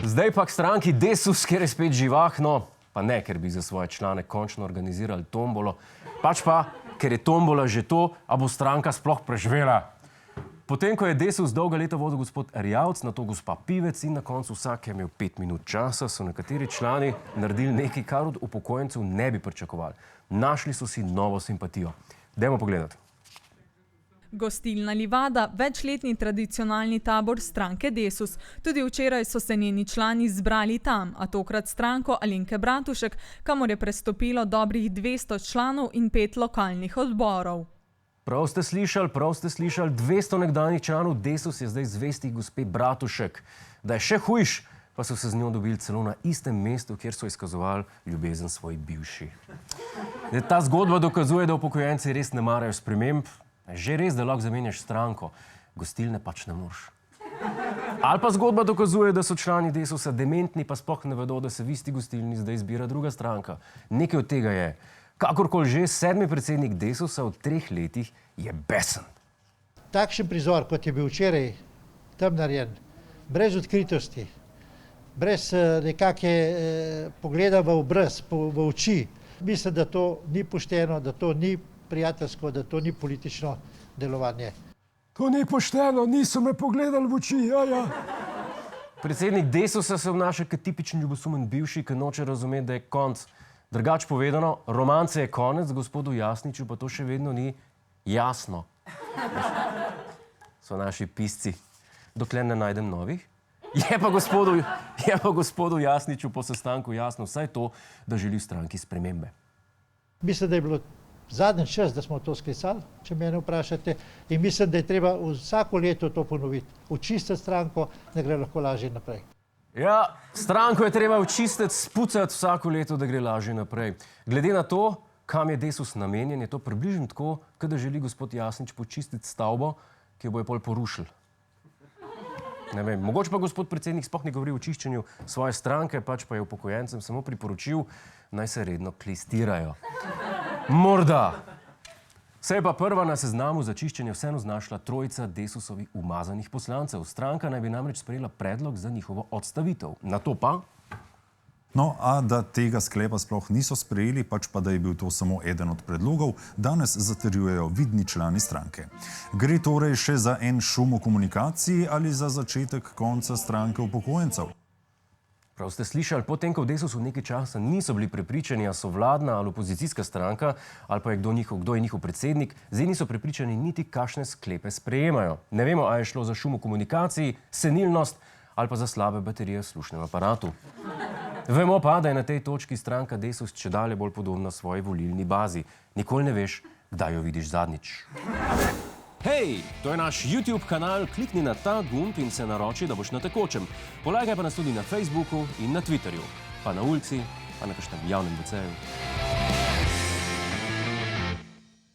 Zdaj pa k stranki Desus, kjer je spet živahno, pa ne, ker bi za svoje člane končno organizirali tombolo, pač pa, ker je tombola že to, a bo stranka sploh preživela. Potem, ko je Desus dolga leta vodil gospod Erjavec, nato gospa Pivec in na koncu vsak je imel 5 minut časa, so nekateri člani naredili nekaj, kar od upokojencev ne bi pričakovali. Našli so si novo simpatijo. Dajmo pogledati. Gostilna Livada, večletni tradicionalni tabor stranke Desus. Tudi včeraj so se njeni člani zbrali tam, a tokrat stranko Alenke Bratušek, kamor je prestopilo dobrih 200 članov in 5 lokalnih odborov. Prav ste slišali, 200 nekdanjih članov Desus je zdaj zvestih gospe Bratušek. Da je še hujš, pa so se z njo dobili celo na istem mestu, kjer so izkazovali ljubezen svoji bivši. Ta zgodba dokazuje, da upokojenci res ne marajo sprememb. Že res, da lahko zamenjaš stranko, gostilne pač ne moreš. Ali pa zgodba dokazuje, da so člani Desusa dementni, pa sploh ne vedo, da se v isti gostilni zdaj izbira druga stranka. Nekaj od tega je. Kakorkoli že, 7. predsednik Desusa v 3 letih je besen. Takšen prizor, kot je bil včeraj tam narejen, brez odkritosti, brez nekakve pogleda v obraz, v oči, mislim, da to ni pošteno, da to ni prijateljsko, da to ni politično delovanje. To ni pošteno, niso me pogledali v oči, ja. Predsednik Desusa se obnaša kot tipičen ljubosumen bivši, ki noče razumeti, da je konc. Drugače povedano, romance je konec, gospodu Jasniču pa to še vedno ni jasno. So naši pisci, dokler ne najdem novih. Je pa gospodu Jasniču po sestanku jasno vsaj to, da želi v stranki spremembe. Mislim, da je bilo zadnji čas, da smo to sklicali, če mene vprašate, in mislim, da je treba vsako leto to ponoviti. Očistiti stranko, da gre lahko lažje naprej. Ja, stranko je treba očistiti, spucati vsako leto, da gre lažje naprej. Glede na to, kam je Desus namenjen, je to približno tako, kot da želi gospod Jasnič počistiti stavbo, ki jo bojo pol porušili. Ne vem, mogoče pa gospod predsednik sploh ne govori o čiščenju svoje stranke, pač pa je upokojencem samo priporočil, naj se redno klistirajo. Morda. Se je pa prva na seznamu za čiščenje vseeno znašla trojica Desusovih umazanih poslancev. Stranka naj bi namreč sprejela predlog za njihovo odstavitev. Na to pa? No, a da tega sklepa sploh niso sprejeli, pač pa da je bil to samo eden od predlogov, danes zatrjujejo vidni člani stranke. Gre torej še za en šum v komunikaciji ali za začetek konca stranke upokojencev? Prav ste slišali, potem, ko v Desusu nekaj časa niso bili prepričani, a so vladna ali opozicijska stranka, ali pa je kdo je njihov predsednik, zdaj niso prepričani niti, kakšne sklepe sprejemajo. Ne vemo, a je šlo za šum v komunikaciji, senilnost ali pa za slabe baterije v slušnem aparatu. Vemo pa, da je na tej točki stranka Desus čedalje bolj podobna svoji volilni bazi. Nikoli ne veš, kdaj jo vidiš zadnjič. Hej, to je naš YouTube kanal, klikni na ta gumb in se naroči, da boš na tekočem. Polajkaj pa nas tudi na Facebooku in na Twitterju, pa na ulici, pa na kakšnem javnem WC-ju.